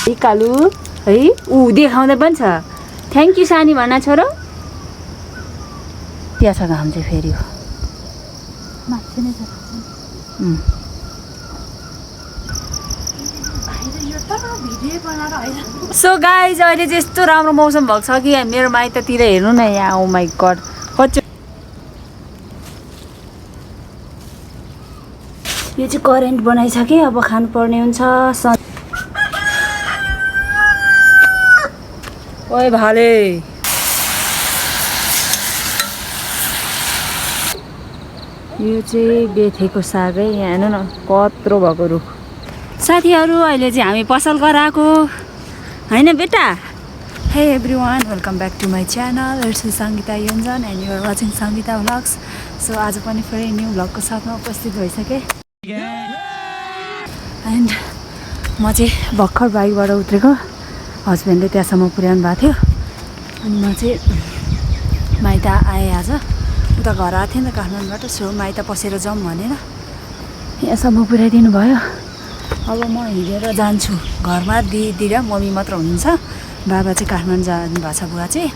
कालु है ऊ देखाउँदै पनि छ थ्याङ्क यू सानी भन्न छोरो त्यहाँ छ घाम चाहिँ फेरि हो माथि नै छ सो गाइज अहिले चाहिँ यस्तो राम्रो मौसम भएको छ कि मेरो माइततिर हेर्नु न यहाँ ओ माई गड कति यो चाहिँ करेन्ट बनाइसके अब खानुपर्ने हुन्छ ओए भाले यो चाहिँ बेथेको सागै यहाँ हेर्नु न कत्रो भएको रुख साथीहरू अहिले चाहिँ हामी पसल गराएको हैन बेटा hey everyone welcome back to my channel it's Sangita Yonjan and you're watching Sangita vlogs so आज पनि फेरि न्यू भ्लगको साथमा उपस्थित भइसकेँ एन्ड म चाहिँ भर्खर बाइकबाट उत्रेको हस्बेन्डले त्यहाँसम्म पुर्याउनु भएको थियो अनि म चाहिँ माइत आएँ आज उता घर आएको थिएँ नि त काठमाडौँबाट सो माइत पसेर जाउँ भनेर यहाँसम्म पुर्याइदिनु भयो अब म हिँडेर जान्छु घरमा दिदी र मम्मी मात्र हुनुहुन्छ बाबा चाहिँ काठमाडौँ जानु भएको छ बुवा चाहिँ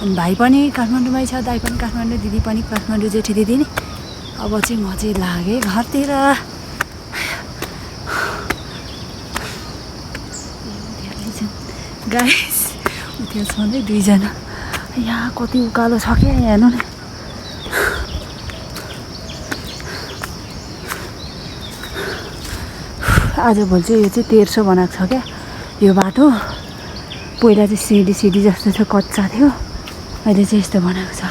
अनि भाइ पनि काठमाडौँमै छ दाइ पनि काठमाडौँ दिदी पनि काठमाडौँ जेठी दिदी नि अब चाहिँ म चाहिँ लागेँ घरतिर गाइस उता छँदै दुईजना यहाँ कति उकालो छ क्या हेर्नु नि आजभोलि चाहिँ यो चाहिँ 1300 बनाएको छ क्या यो बाटो पहिला चाहिँ सिडी जस्तो थियो कच्चा थियो अहिले चाहिँ यस्तो बनाएको छ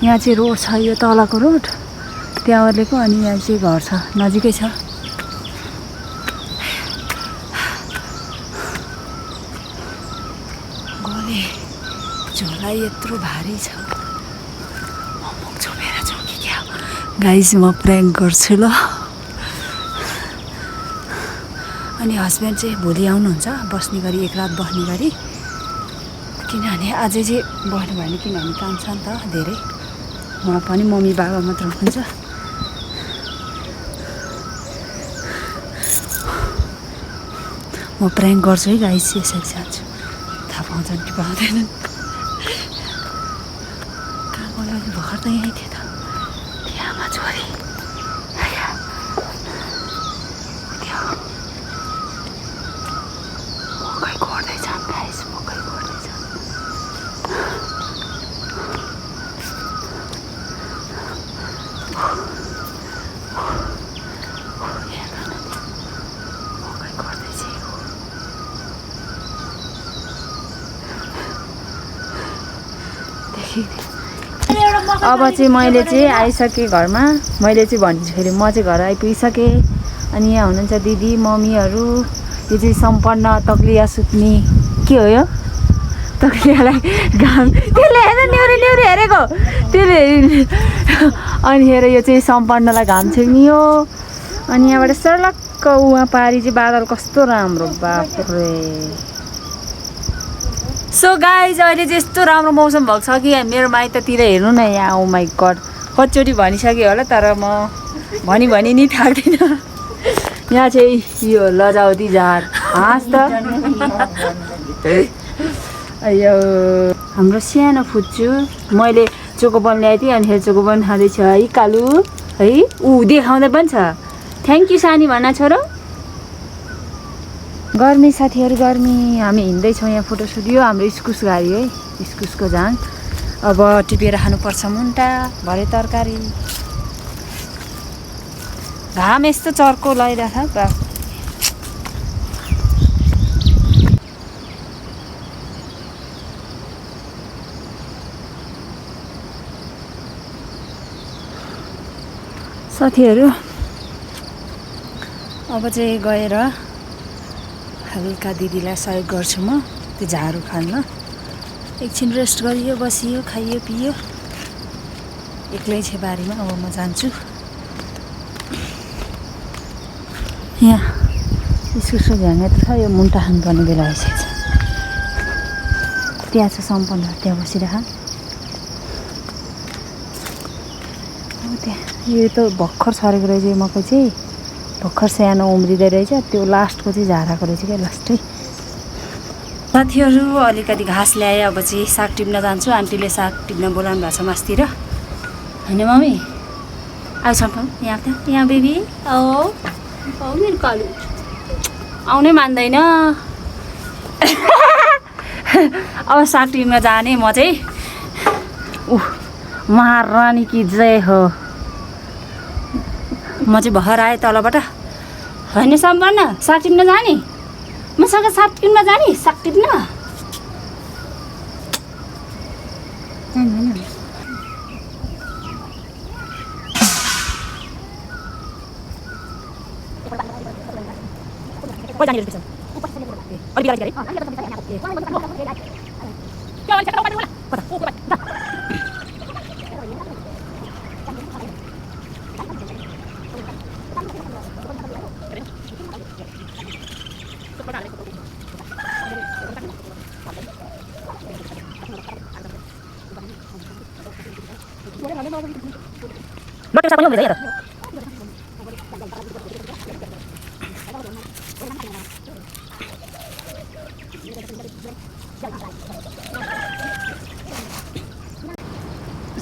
यहाँ चाहिँ रोड छ यो तलको रोड त्यहाँ ओर्लेको अनि यहाँ चाहिँ घर छ नजिकै छ गले झोला यत्रो भारी छ गाइस म प्र्याङ्क गर्छु ल अनि हस्बेन्ड चाहिँ भोलि आउनुहुन्छ बस्ने गरी एक रात बस्ने गरी किनभने अझै चाहिँ बस्नु भएन किनभने काम छ नि त धेरै उहाँ पनि मम्मी बाबा मात्र हुनुहुन्छ म प्र्याङ्क गर्छु है गाइस यसरी जान्छु थाहा पाउँछन् कि पाउँदैनन् कहाँ गयो भर्खर त यहीँ थियो त आमा छोरी मकै गोड्दैछन् गाइस मकै गोड्दैछन् मकै गोड्दैछ अब चाहिँ मैले चाहिँ आइसकेँ घरमा मैले चाहिँ भनिदिन्छु फेरि म चाहिँ घर आइपुगिसकेँ अनि यहाँ हुनुहुन्छ दिदी मम्मीहरू यो चाहिँ सम्पन्न तक्लिया सुत्ने के हो यो तक्लियालाई घाम त्यसले हेर न्युरी हेरेको त्यसले अनि हेर यो चाहिँ सम्पन्नलाई घाम छेक्ने हो अनि यहाँबाट सर्लक्क उहाँ पारी चाहिँ बादल कस्तो राम्रो बाफ्रे सो गाइज अहिले चाहिँ यस्तो राम्रो मौसम भएको छ कि मेरो माइततिर हेर्नु न यहाँ ओ माई गड कतिचोटि भनिसकेँ होला तर म भनी नि थाक्दिनँ यहाँ चाहिँ यो लजावती झार हाँस त यो हाम्रो सानो फुच्चु मैले चोकोबन ल्याएको थिएँ अनि चोकोबन खाँदैछ है कालु है ऊ देखाउँदै पनि छ थ्याङ्क यू सानी भन्न छोरो गर्मी साथीहरू गर्मी हामी हिँड्दैछौँ यहाँ फोटो स्टुडियो हाम्रो इस्कुस गाडी है इस्कुसको झाङ अब टिपेर खानुपर्छ मुन्टा भरे तरकारी घाम यस्तो चर्को लगाइरहेको छ साथीहरू अब चाहिँ गएर हल्का दिदीलाई सहयोग गर्छु म त्यो झाडु खान्न एकछिन रेस्ट गरियो बसियो खाइयो पियो एक्लै छ बारीमा अब म जान्छु यहाँ इस्कुसको झ्याङ्गे त छ यो मुन्टा खानुपर्ने बेला आइसकेको छ त्यहाँ छ सम्पन्न त्यहाँ बसिरह यो त भर्खर छरेको रहेछ यो मकै चाहिँ भर्खर सानो उम्रिँदै रहेछ त्यो लास्टको चाहिँ झाराको रहेछ क्या लास्टै साथीहरू अलिकति घाँस ल्याएँ अब चाहिँ साग टिप्न जान्छु आन्टीले साग टिप्न बोलाउनु भएको छ मास्तिर होइन मम्मी आउँछ यहाँ त यहाँ बेबी औ मेरो कालु आउनै मान्दैन अब साग टिप्न जाने म चाहिँ महारानी कि जय हो म चाहिँ भर आएँ तलबाट होइन सम्पन्न साग टिप्न जाने मसँग साग टिप्न जाने साग टिप्न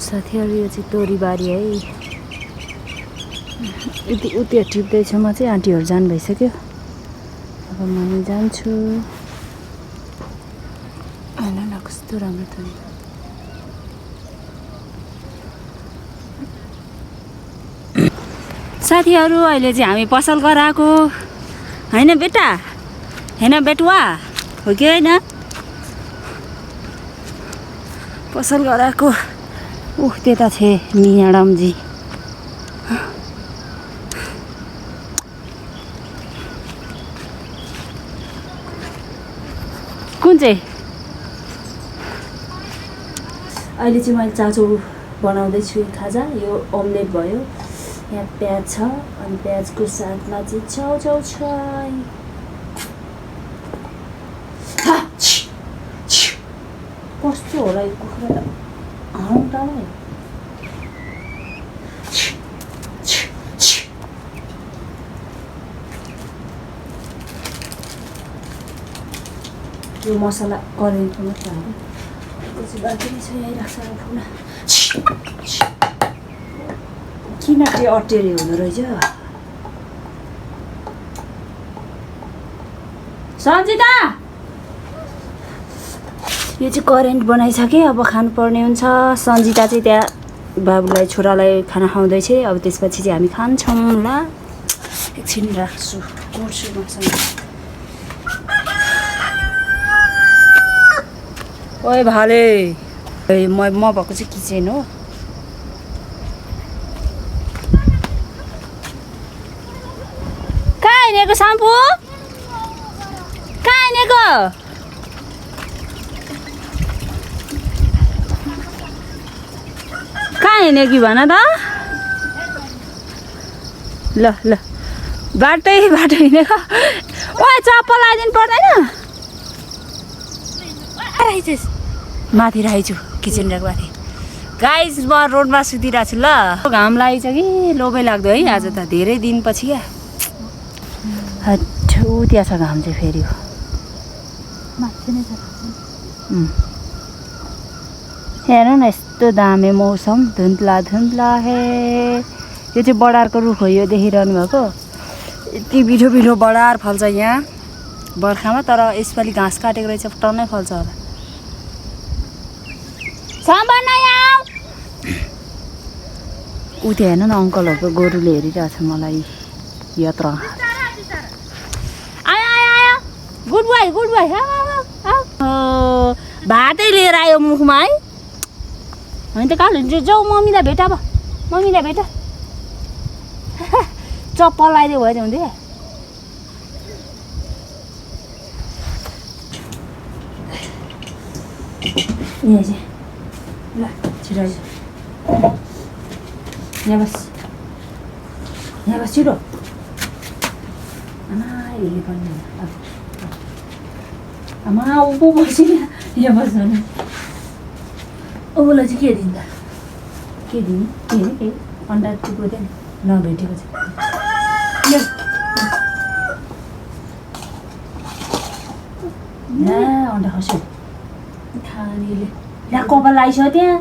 साथीहरू यो चाहिँ तोरीबारी है उति टिप्दैछु म चाहिँ आन्टीहरू जानु भइसक्यो अब म जान्छु होइन न कस्तो राम्रो त साथीहरू अहिले चाहिँ हामी पसल गराएको होइन बेटा होइन बेटुवा हो कि होइन पसल गराएको त्यता छे म्याडमजी कुन चाहिँ अहिले चाहिँ मैले चाचो बनाउँदैछु खाजा यो अमलेट भयो यहाँ प्याज छ अनि प्याजको साथमा चाहिँ छाउछाउ छ कस्तो होला यो कुखुरा हौटालाई यो मसला करेन्टको मात्र हाल्यो पछि बाँकी नै छ यहीँ राख्छ फुला किन त्यो अटेरी हुँदो रहेछ सन्जिता यो चाहिँ करेन्ट बनाइसकेँ अब खानुपर्ने हुन्छ सन्जिता चाहिँ त्यहाँ बाबुलाई छोरालाई खाना खुवाउँदैछ अब त्यसपछि चाहिँ हामी खान्छौँ ल एकछिन राख्छु कोर्छु मसँग ओए भाले म भएको चाहिँ किचन हो कहाँ हिँडेको साम्पू कहाँ हिँडेको कहाँ हिँड्यो कि भन त ल ल बाटो हिँडेको ओए चप्पल लगाइदिनु पर्दैन माथि राखेछु किचन ऱ्याक माथि गाइस म रोडमा सुतिरहेको छु ल घाम लागेछ कि लोभै लाग्दो है आज त धेरै दिनपछि क्या हट्ठु त्यहाँ छ घाम चाहिँ फेरि हेर न यस्तो दामी मौसम धुन्द्ला धुन्द्ला हे यो चाहिँ बडारको रुख हो यो देखिरहनु भएको यति मिठो मिठो बडार फल्छ यहाँ बर्खामा तर यसपालि घाँस काटेको रहेछ टन्नै फल्छ होला ऊ त्यो हेर्नु न अङ्कलहरूको गोरुले हेरिरहेछ मलाई यत्र गुड बोय भातै लिएर आयो मुखमा है होइन त कहाँ जाऊ मम्मीलाई भेट अब मम्मीलाई भेट चप्पल लगाइदियो भयो हुन्थ्यो यहाँ चाहिँ ल छिटो यहाँ बस छिटो आमा हेर्नु पर्ने आमा ऊ बसी यहाँ बस्छ ऊलाई चाहिँ के दिन्छ के दिने के अन्डा टिपेको थिएँ नभेटेको चाहिँ ला अन्डा खस्यो खानेले ला कपाल आइसक्यो त्यहाँ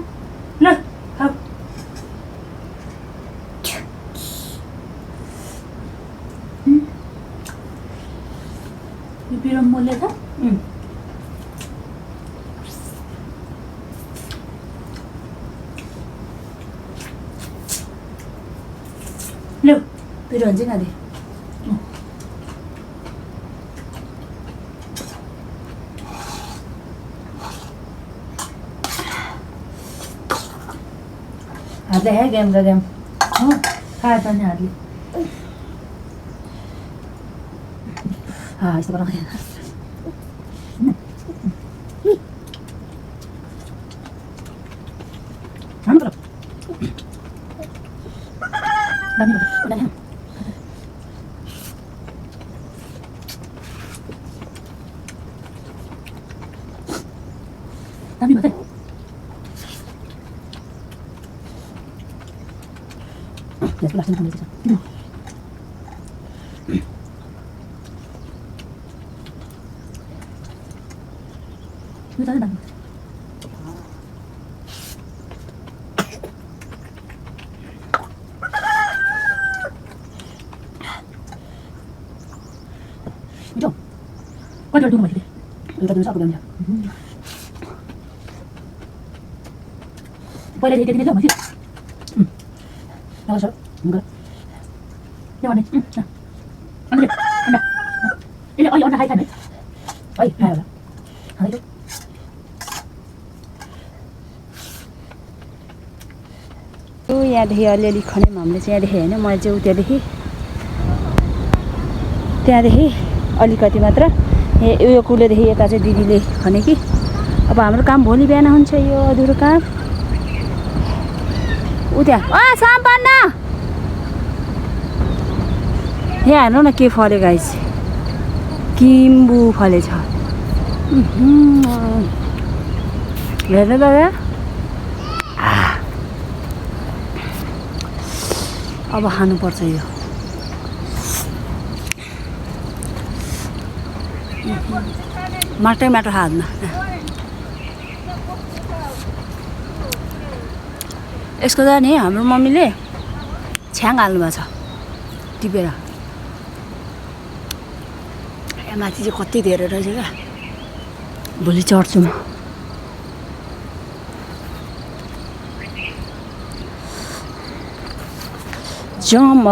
ल खाऊ यो पिरो मोले त लो पिरो हुन्छ नि हातले है गेम र गेम हो खाए पनि हातले यस्तो बनाउँदै राम्रो दामी दामी दामी भयो यसको लास्टमा खाँदैछ यो चाहिँ दामी जो कति दुध मैले एउटा दुध सक्दैन पहिला त्यति नै लो मैले नगर्छ नगर के भने अन्डा अन्डा यसले अलि अन्डा खाइखाने है खायो होला खाँदै यहाँदेखि अलिअलि खन्यौँ हामीले चाहिँ यहाँदेखि होइन मैले चाहिँ त्यहाँदेखि अलिकति मात्र यो कुलोदेखि यता चाहिँ दिदीले खने कि अब हाम्रो काम भोलि बिहान हुन्छ यो अधुरो काम उ त्यहाँ साम्पन्न यहाँ हेर्नु न के फल्यो गाइस किम्बु फलेछ हेर्नु दादा अब खानुपर्छ यो माटै माटो हाल्न यसको त नि हाम्रो मम्मीले छ्याङ हाल्नुभएको छ टिपेर यहाँ माथि चाहिँ कति धेरै रहेछ क्या भोलि चढ्छु म जाम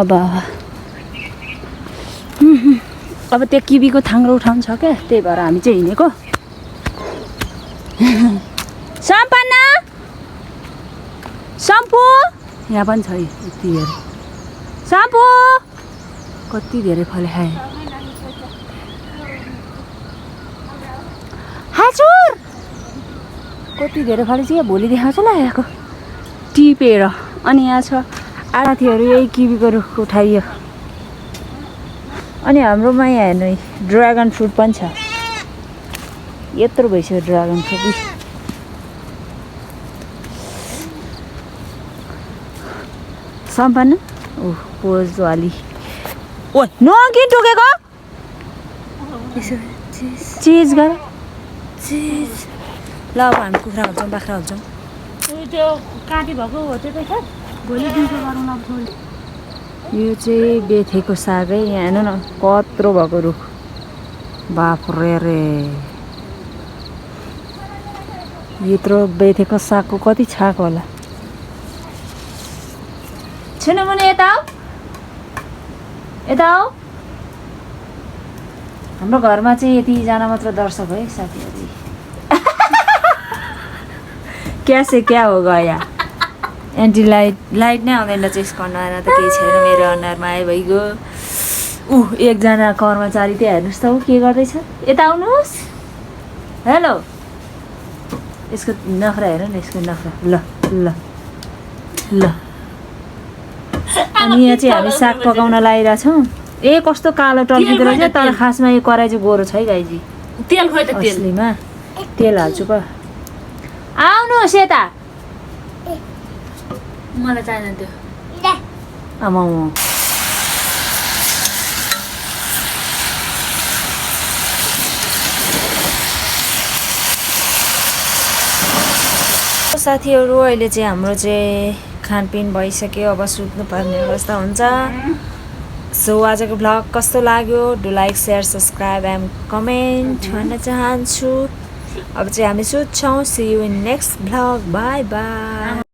अब त्यो किबीको थाङ्रो उठाउनु छ क्या त्यही भएर हामी चाहिँ हिँडेको सम्पन्न सम्पू यहाँ पनि छ यति धेरै सम्पू कति धेरै फले खाए हजुर कति धेरै फलेछ यहाँ भोलि देखाउँछ ल यहाँको टिपेर अनि यहाँ छ आधाथीहरू यही किबीको रुख उठाइयो अनि हाम्रोमा यहाँ हेर्नु ड्रागन फ्रुट पनि छ यत्रो भइसक्यो ड्रागन फ्रुट सम्पन्न ओ पोज वाली ओ नो के टोकेको चिज गर चिज ल अब हामी कुखुरा हाल्छौँ बाख्रा हाल्छौँ त्यो काँटी भएको हो त्यो त भोलि दिउँसो गरौँ ल यो चाहिँ बेथेको सागै यहाँ हेर्नु न कत्रो भएको रुख बाफ रे यत्रो बेथेको सागको कति छाको होला छिनु मुनि यता आऊ हाम्रो घरमा चाहिँ यतिजना मात्र दर्शक है साथीहरू क्या से क्या हो गया एन्टी लाइट नै आउँदैन चाहिँ यसको अनुहारमा त केही छैन मेरो अनुहारमा आयो भइगयो एकजना कर्मचारी त्यहाँ हेर्नुहोस् त ऊ के गर्दैछ यता आउनुहोस् हेलो यसको नखरा हेर न यसको नखरा ल ल ल अनि यहाँ चाहिँ हामी साग पकाउन लागिरहेछौँ ए कस्तो कालो टल्किँदो रहेछ तर खासमा यो कराई चाहिँ गोरो छ है गाईजी तेल खोइ त तेलमा तेल हाल्छु प आउनुहोस् यता मलाई चाहिँदैन त्यो आमा साथीहरू अहिले चाहिँ हाम्रो चाहिँ खानपिन भइसक्यो अब सुत्नुपर्ने अवस्था हुन्छ सो आजको भ्लग कस्तो लाग्यो do like share subscribe and comment भन्न चाहन्छु अब चाहिँ हामी सुत्छौँ see you in next vlog bye by